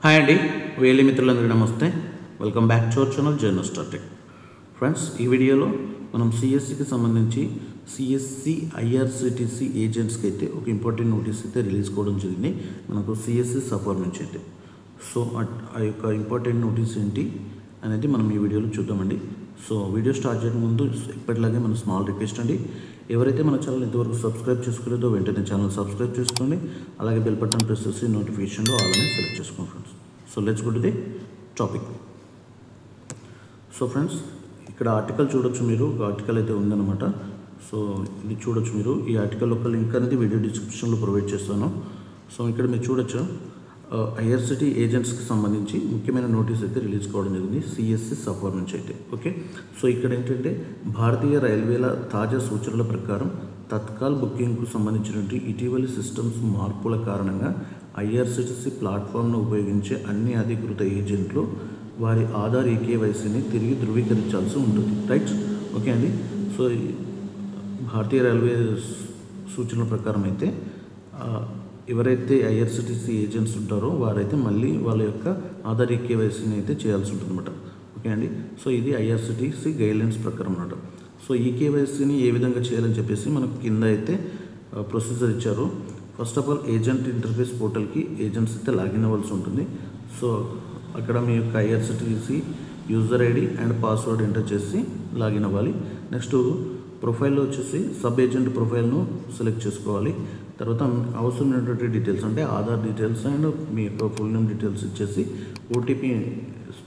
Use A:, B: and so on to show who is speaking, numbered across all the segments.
A: Hi అండి, వేలి మిత్రులందరికీ నమస్తే. Welcome back to our channel journal star tech. Friends, ఈ వీడియోలో మనం సిఎస్సికి సంబంధించి సిఎస్సి ఐఆర్సిటిసి ఏజెంట్స్కి అయితే ఒక ఇంపార్టెంట్ నోటీస్ అయితే రిలీజ్ కావడం జరిగింది మనకు సిఎస్సి సఫర్ నుంచి అయితే. సో ఆ యొక్క ఇంపార్టెంట్ నోటీస్ ఏంటి అనేది మనం ఈ వీడియోలో చూద్దామండి. సో వీడియో స్టార్ట్ చేయడం ముందు ఎప్పటిలాగే మన స్మాల్ రిక్వెస్ట్ అండి, ఎవరైతే మన ఛానల్ ఇంతవరకు సబ్స్క్రైబ్ చేసుకోలేదో వెంటనే ఛానల్ సబ్స్క్రైబ్ చేసుకోండి. అలాగే బెల్ బటన్ ప్రెస్ చేసి నోటిఫికేషన్లో ఆల్ అనేది సెలెక్ట్ చేసుకోండి friends. So let's go to the topic. So friends, ఇక్కడ ఆర్టికల్ చూడొచ్చు మీరు, ఒక ఆర్టికల్ అయితే ఉందన్నమాట. సో ఇది చూడొచ్చు మీరు. ఈ ఆర్టికల్ యొక్క లింక్ అనేది వీడియో డిస్క్రిప్షన్లో ప్రొవైడ్ చేస్తాను. సో ఇక్కడ మీరు చూడొచ్చు, ఐఆర్సిటీ ఏజెంట్స్కి సంబంధించి ముఖ్యమైన నోటీస్ అయితే రిలీజ్ కావడం జరిగింది సిఎస్సి సఫర్ నుంచి అయితే. ఓకే, సో ఇక్కడ ఏంటంటే భారతీయ రైల్వేల తాజా సూచనల ప్రకారం తత్కాల్ బుకింగ్కు సంబంధించినటువంటి ఇటీవలి సిస్టమ్స్ మార్పుల కారణంగా ఐఆర్సిటిసి ప్లాట్ఫామ్ను ఉపయోగించే అన్ని అధికృత ఏజెంట్లు వారి ఆధార్ ఈకేవైసీని తిరిగి ధృవీకరించాల్సి ఉంటుంది. రైట్, ఓకే అండి. సో భారతీయ రైల్వే సూచనల ప్రకారం అయితే ఎవరైతే ఐఆర్సిటిసి ఏజెంట్స్ ఉంటారో వారైతే మళ్ళీ వాళ్ళ యొక్క ఆధార్ ఈకేవైసీని అయితే చేయాల్సి ఉంటుంది అనమాట. ఓకే అండి. సో ఇది ఐఆర్సిటిసి గైడ్లైన్స్ ప్రకారం అన్నమాట. సో ఈకేవైసీని ఏ విధంగా చేయాలని చెప్పేసి మనకు కింద అయితే ప్రొసీజర్ ఇచ్చారు. First of all agent interface పోర్టల్కి ఏజెంట్స్ అయితే లాగిన్ అవ్వాల్సి ఉంటుంది. సో అక్కడ మీ యొక్క IRCTC user ID and password enter చేసి లాగిన్ అవ్వాలి. నెక్స్ట్ ప్రొఫైల్లో వచ్చేసి సబ్ ఏజెంట్ ప్రొఫైల్ను సెలెక్ట్ చేసుకోవాలి. తర్వాత అవసరమైనటువంటి డీటెయిల్స్ అంటే ఆధార్ డీటెయిల్స్ అండ్ మీ యొక్క ఫుల్ నేమ్ డీటెయిల్స్ ఇచ్చేసి ఓటీపీ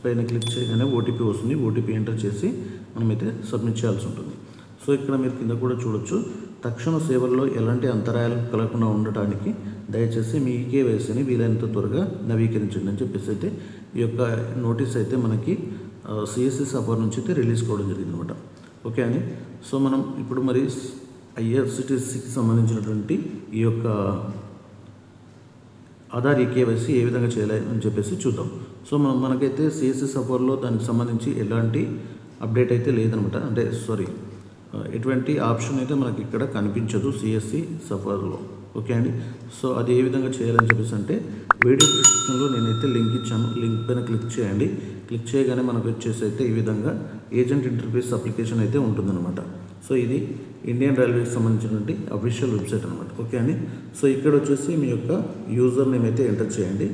A: పైన క్లిక్ చేయగానే ఓటీపీ వస్తుంది. ఓటీపీ ఎంటర్ చేసి మనమైతే సబ్మిట్ చేయాల్సి ఉంటుంది. సో ఇక్కడ మీరు కింద కూడా చూడొచ్చు, తక్షణ సేవల్లో ఎలాంటి అంతరాయాలు కలగకుండా ఉండటానికి దయచేసి మీ ఈకేవైసీని వీలైనంత త్వరగా నవీకరించండి అని చెప్పేసి అయితే ఈ యొక్క నోటీస్ అయితే మనకి సిఎస్సి సఫర్ నుంచి అయితే రిలీజ్ కావడం జరిగింది అనమాట. ఓకే అండి. సో మనం ఇప్పుడు మరి ఐఆర్సిటిసికి సంబంధించినటువంటి ఈ యొక్క ఆధార్ ఈకేవైసీ ఏ విధంగా చేయాలి అని చెప్పేసి చూద్దాం. సో మనకైతే సిఎస్సి సఫర్లో దానికి సంబంధించి ఎలాంటి అప్డేట్ అయితే లేదనమాట. అంటే ఎటువంటి ఆప్షన్ అయితే మనకి ఇక్కడ కనిపించదు సిఎస్సి సఫర్లో. ఓకే అండి. సో అది ఏ విధంగా చేయాలని చెప్పేసి అంటే వీడియో డిస్క్రిప్షన్లో నేనైతే లింక్ ఇచ్చాను. లింక్ పైన క్లిక్ చేయండి. క్లిక్ చేయగానే మనకు వచ్చేసి అయితే ఈ విధంగా ఏజెంట్ ఇంటర్ఫేస్ అప్లికేషన్ అయితే ఉంటుందన్నమాట. సో ఇది ఇండియన్ రైల్వేకి సంబంధించినటువంటి అఫీషియల్ వెబ్సైట్ అనమాట. ఓకే అండి. సో ఇక్కడ వచ్చేసి మీ యొక్క యూజర్ నేమ్ అయితే ఎంటర్ చేయండి.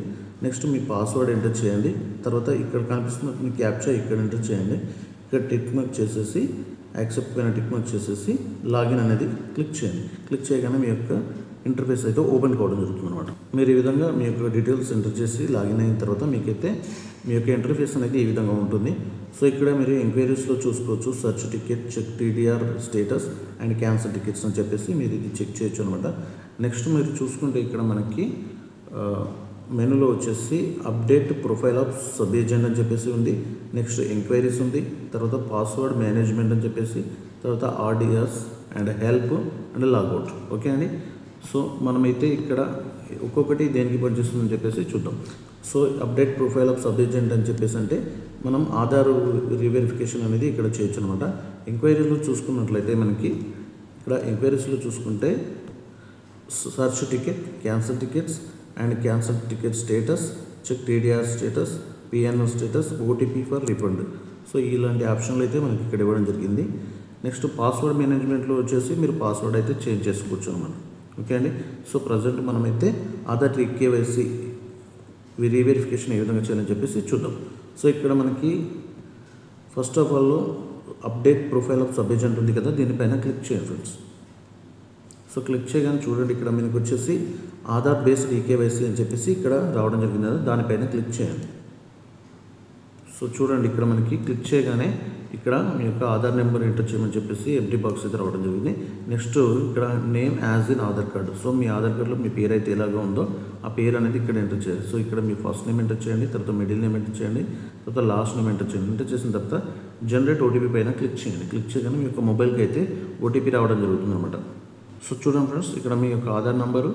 A: నెక్స్ట్ మీ పాస్వర్డ్ ఎంటర్ చేయండి. తర్వాత ఇక్కడ కనిపిస్తున్న మీ క్యాప్చా ఇక్కడ ఎంటర్ చేయండి. ఇక్కడ టిక్ మార్క్ చేసేసి యాక్సెప్ట్ పైన టిక్ మార్క్ చేసేసి లాగిన్ అనేది క్లిక్ చేయండి. క్లిక్ చేయగానే మీ యొక్క ఇంటర్ఫేస్ అయితే ఓపెన్ కావడం జరుగుతుంది అనమాట. మీరు ఈ విధంగా మీ యొక్క డీటెయిల్స్ ఎంటర్ చేసి లాగిన్ అయిన తర్వాత మీకైతే మీ యొక్క ఇంటర్ఫేస్ అనేది ఈ విధంగా ఉంటుంది. సో ఇక్కడ మీరు ఎంక్వైరీస్లో చూసుకోవచ్చు, search ticket, check TDR status and cancel tickets అని చెప్పేసి మీరు ఇది చెక్ చేయొచ్చు అనమాట. నెక్స్ట్ మీరు చూసుకుంటే ఇక్కడ మనకి మెనూలో వచ్చేసి update profile of sub agent అని చెప్పేసి ఉంది. నెక్స్ట్ ఎంక్వైరీస్ ఉంది. తర్వాత పాస్వర్డ్ మేనేజ్మెంట్ అని చెప్పేసి, తర్వాత RDS and help and logout. Okay అండి. సో మనమైతే ఇక్కడ ఒక్కొక్కటి దేనికి పనిచేస్తుందని చెప్పేసి చూద్దాం. So update profile of sub agent అని చెప్పేసి అంటే మనం ఆధార్ రీవెరిఫికేషన్ అనేది ఇక్కడ చేయొచ్చు అనమాట. ఎంక్వైరీలో చూసుకున్నట్లయితే మనకి ఇక్కడ ఎంక్వైరీస్లో చూసుకుంటే search ticket, cancel tickets and cancel ticket status, check TDR status, PNR status, OTP for refund. So ఇలాంటి ఆప్షన్లు అయితే మనకి ఇక్కడ ఇవ్వడం జరిగింది. నెక్స్ట్ పాస్వర్డ్ మేనేజ్మెంట్లో వచ్చేసి మీరు పాస్వర్డ్ అయితే చేంజ్ చేసుకోవచ్చు అనమాట. ఓకే అండి. సో ప్రజెంట్ మనమైతే ఆధార్ ఈకేవైసీ రీవెరిఫికేషన్ ఏ విధంగా చేయాలని చెప్పేసి చూద్దాం. సో ఇక్కడ మనకి first of all update profile of sub agent ఉంది కదా, దీనిపైన క్లిక్ చేయండి ఫ్రెండ్స్. సో క్లిక్ చేయగానే చూడండి, ఇక్కడ మీకు వచ్చేసి ఆధార్ బేస్డ్ ఈకేవైసీ అని చెప్పేసి ఇక్కడ రావడం జరిగింది కదా, దానిపైన క్లిక్ చేయండి. సో చూడండి, ఇక్కడ మనకి క్లిక్ చేయగానే ఇక్కడ మీ యొక్క ఆధార్ నెంబర్ ఎంటర్ చేయమని చెప్పేసి ఎంటీ బాక్స్ అయితే రావడం జరిగింది. నెక్స్ట్ ఇక్కడ name as in Aadhaar card. So మీ ఆధార్ కార్డులో మీ పేరు అయితే ఎలాగో ఉందో ఆ పేరు అనేది ఇక్కడ ఎంటర్ చేయాలి. సో ఇక్కడ మీ ఫస్ట్ నేమ్ ఎంటర్ చేయండి, తర్వాత మిడిల్ నేమ్ ఎంటర్ చేయండి, తర్వాత లాస్ట్ నేమ్ ఎంటర్ చేయండి. ఎంటర్ చేసిన తర్వాత జనరేట్ ఓటీపీ పైన క్లిక్ చేయండి. క్లిక్ చేయగానే మీ యొక్క మొబైల్కి అయితే ఓటీపీ రావడం జరుగుతుంది అనమాట. సో చూడండి ఫ్రెండ్స్, ఇక్కడ మీ యొక్క ఆధార్ నెంబర్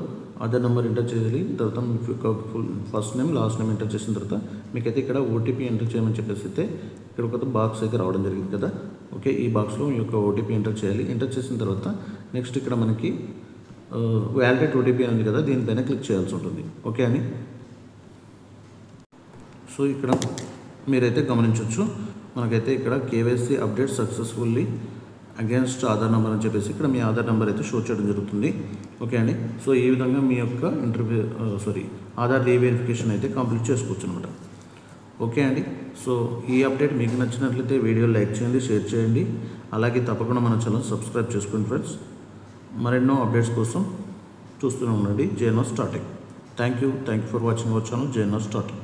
A: ఎంటర్ చేయాలి. తర్వాత మీ యొక్క first name last name enter చేసిన తర్వాత మీకైతే ఇక్కడ ఓటీపీ ఎంటర్ చేయమని చెప్పేసి అయితే ఇక్కడ ఒక బాక్స్ అయితే రావడం జరిగింది కదా. ఓకే, ఈ బాక్స్లో మీ యొక్క ఓటీపీ ఎంటర్ చేయాలి. ఎంటర్ చేసిన తర్వాత నెక్స్ట్ ఇక్కడ మనకి వ్యాలిడేట్ ఓటీపీ ఉంది కదా, దీనిపైన క్లిక్ చేయాల్సి ఉంటుంది. ఓకే అని సో ఇక్కడ మీరైతే గమనించవచ్చు, మనకైతే ఇక్కడ KYC update successfully against Aadhaar number అని చెప్పేసి ఇక్కడ మీ ఆధార్ నెంబర్ అయితే షో చేయడం జరుగుతుంది. ఓకే అండి. సో ఈ విధంగా మీ యొక్క ఆధార్ రీవెరిఫికేషన్ అయితే కంప్లీట్ చేసుకోవచ్చు అనమాట. ఓకే అండి. సో ఈ అప్డేట్ మీకు నచ్చినట్లయితే వీడియో లైక్ చేయండి, షేర్ చేయండి, అలాగే తప్పకుండా మన ఛానల్ సబ్స్క్రైబ్ చేసుకోండి ఫ్రెండ్స్. మరెన్నో అప్డేట్స్ కోసం చూస్తూనే ఉండండి JNR starting. Thank you for watching our channel JNR starting.